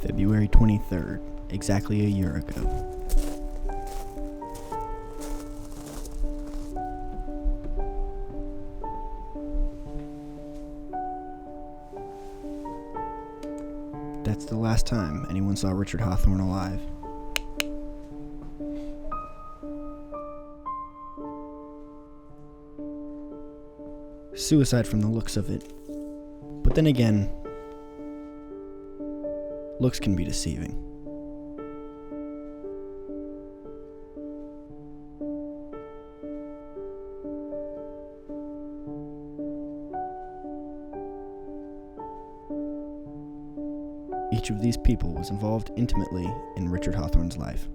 February 23rd, exactly a year ago. That's the last time anyone saw Richard Hawthorne alive. Suicide from the looks of it. But then again, looks can be deceiving. Each of these people was involved intimately in Richard Hawthorne's life.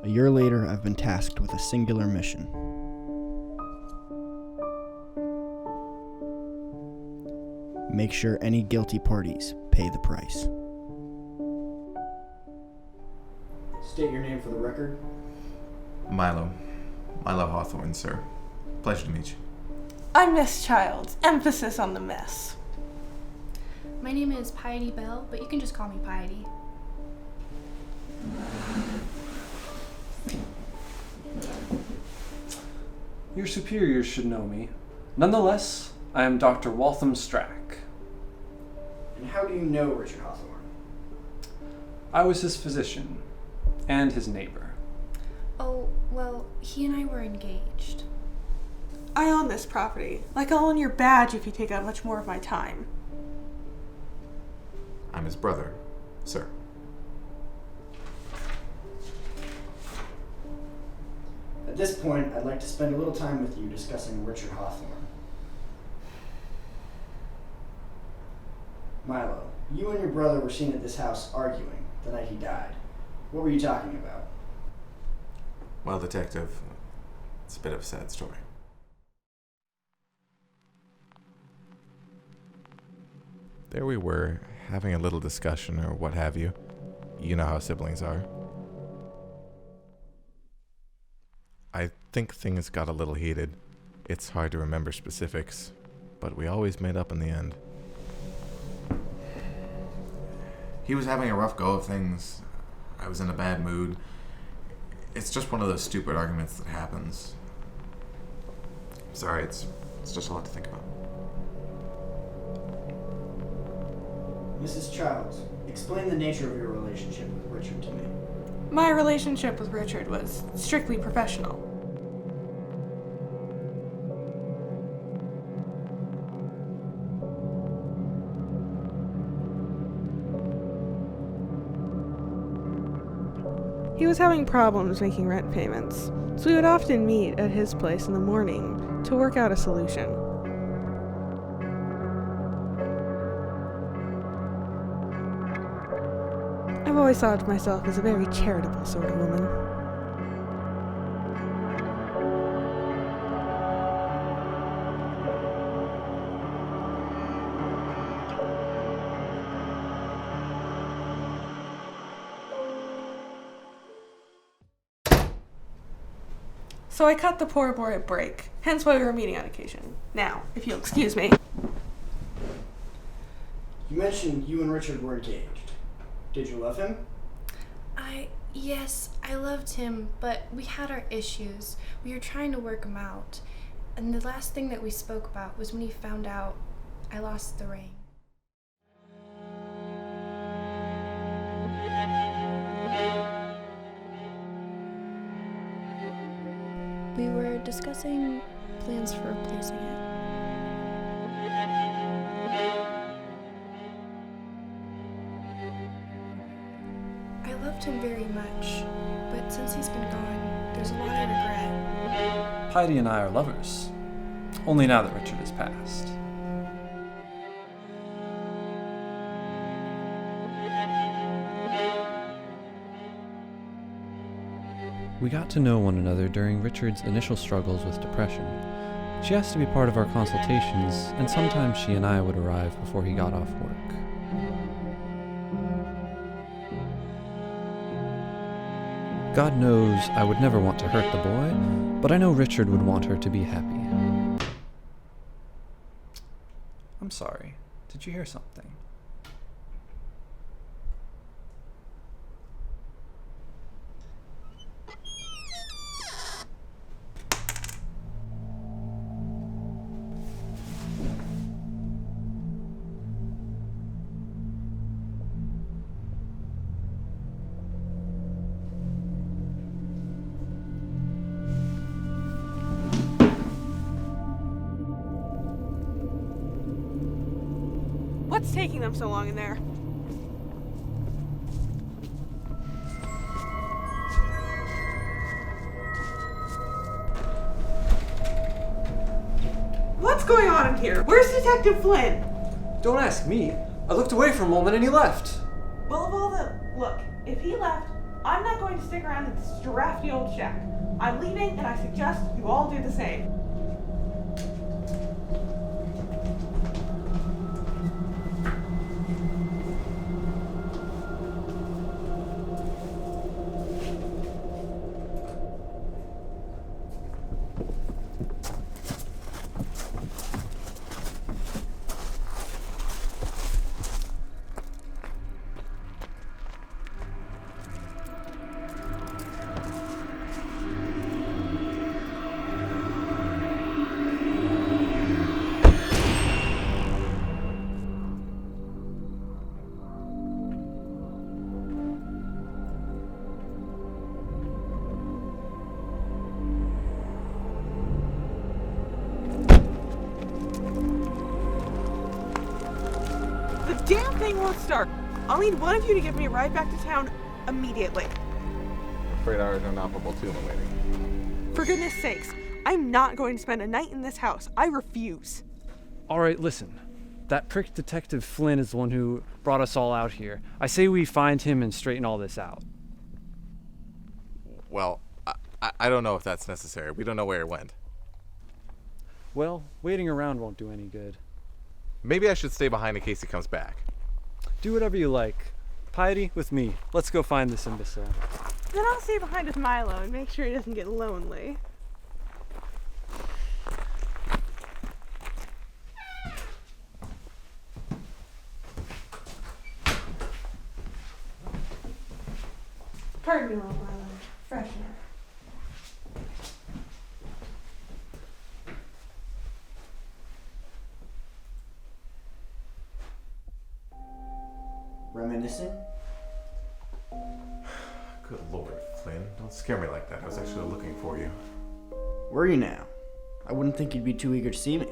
A year later, I've been tasked with a singular mission. Make sure any guilty parties pay the price. State your name for the record. Milo Hawthorne, sir. Pleasure to meet you. I'm Miss Childs. Emphasis on the miss. My name is Piety Bell, but you can just call me Piety. Your superiors should know me. Nonetheless, I am Dr. Waltham Strack. And how do you know Richard Hawthorne? I was his physician and his neighbor. Oh, well, he and I were engaged. I own this property. Like, I'll own your badge if you take up much more of my time. I'm his brother, sir. At this point, I'd like to spend a little time with you discussing Richard Hawthorne. Milo, you and your brother were seen at this house arguing the night he died. What were you talking about? Well, detective, it's a bit of a sad story. There we were, having a little discussion or what have you. You know how siblings are. I think things got a little heated. It's hard to remember specifics, but we always made up in the end. He was having a rough go of things. I was in a bad mood. It's just one of those stupid arguments that happens. Sorry, it's just a lot to think about. Mrs. Childs, explain the nature of your relationship with Richard to me. My relationship with Richard was strictly professional. He was having problems making rent payments, so we would often meet at his place in the morning to work out a solution. I've always thought of myself as a very charitable sort of woman. So I cut the poor boy a break, hence why we were meeting on occasion. Now, if you'll excuse me. You mentioned you and Richard were engaged. Did you love him? Yes, I loved him, but we had our issues. We were trying to work them out. And the last thing that we spoke about was when he found out I lost the ring. We were discussing plans for replacing it. I loved him very much, but since he's been gone, there's a lot I regret. Piety and I are lovers, only now that Richard has passed. We got to know one another during Richard's initial struggles with depression. She asked to be part of our consultations, and sometimes she and I would arrive before he got off work. God knows I would never want to hurt the boy, but I know Richard would want her to be happy. I'm sorry. Did you hear something? What's taking them so long in there? What's going on in here? Where's Detective Flynn? Don't ask me. I looked away for a moment and he left. Well, of all the... Look, if he left, I'm not going to stick around in this drafty old shack. I'm leaving, and I suggest you all do the same. The damn thing won't start. I'll need one of you to get me a ride back to town immediately. I'm afraid ours are inoperable too, my lady. For goodness sakes, I'm not going to spend a night in this house. I refuse. Alright, listen. That prick Detective Flynn is the one who brought us all out here. I say we find him and straighten all this out. Well, I don't know if that's necessary. We don't know where it went. Well, waiting around won't do any good. Maybe I should stay behind in case he comes back. Do whatever you like. Piety, with me. Let's go find this imbecile. Then I'll stay behind with Milo and make sure he doesn't get lonely. Pardon me, little Milo. Freshener. Reminiscing? Good Lord, Flynn. Don't scare me like that. I was actually looking for you. Where are you now? I wouldn't think you'd be too eager to see me.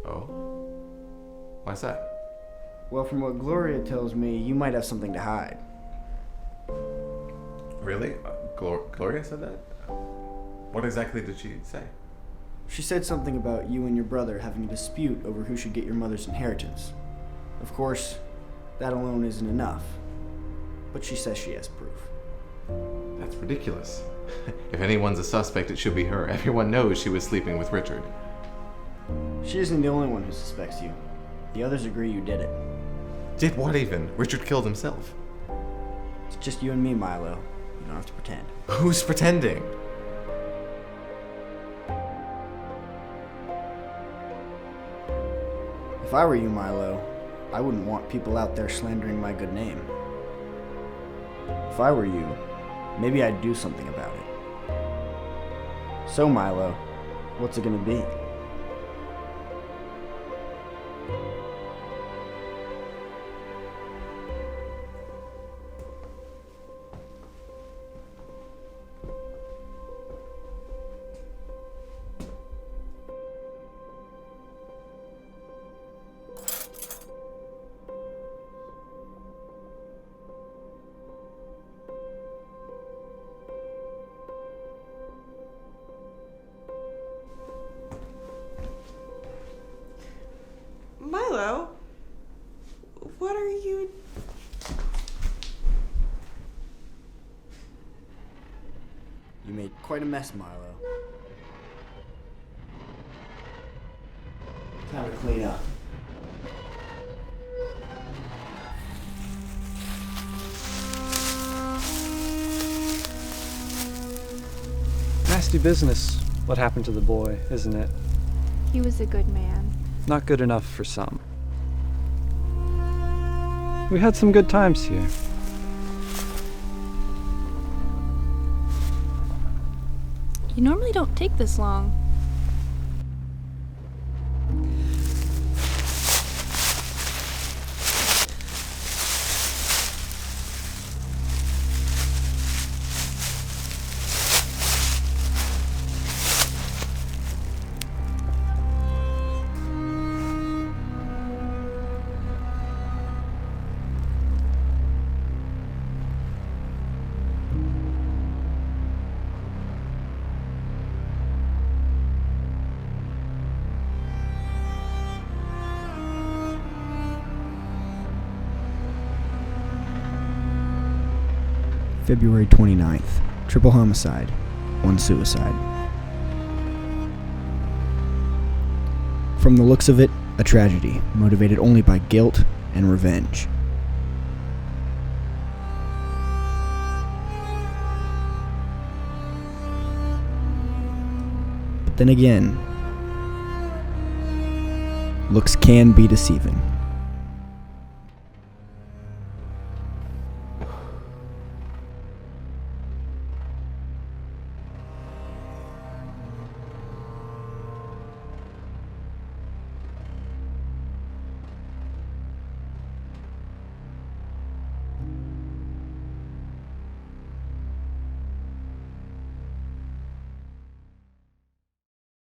Oh? Why's that? Well, from what Gloria tells me, you might have something to hide. Really? Gloria said that? What exactly did she say? She said something about you and your brother having a dispute over who should get your mother's inheritance. Of course, that alone isn't enough. But she says she has proof. That's ridiculous. If anyone's a suspect, it should be her. Everyone knows she was sleeping with Richard. She isn't the only one who suspects you. The others agree you did it. Did what even? Richard killed himself. It's just you and me, Milo. You don't have to pretend. Who's pretending? If I were you, Milo, I wouldn't want people out there slandering my good name. If I were you, maybe I'd do something about it. So, Milo, what's it gonna be? Milo? What are you... You made quite a mess, Milo. Time to clean up. nasty business, what happened to the boy, isn't it? He was a good man. Not good enough for some. We had some good times here. You normally don't take this long. February 29th. Triple homicide. 1 suicide. From the looks of it, a tragedy, motivated only by guilt and revenge. But then again, looks can be deceiving.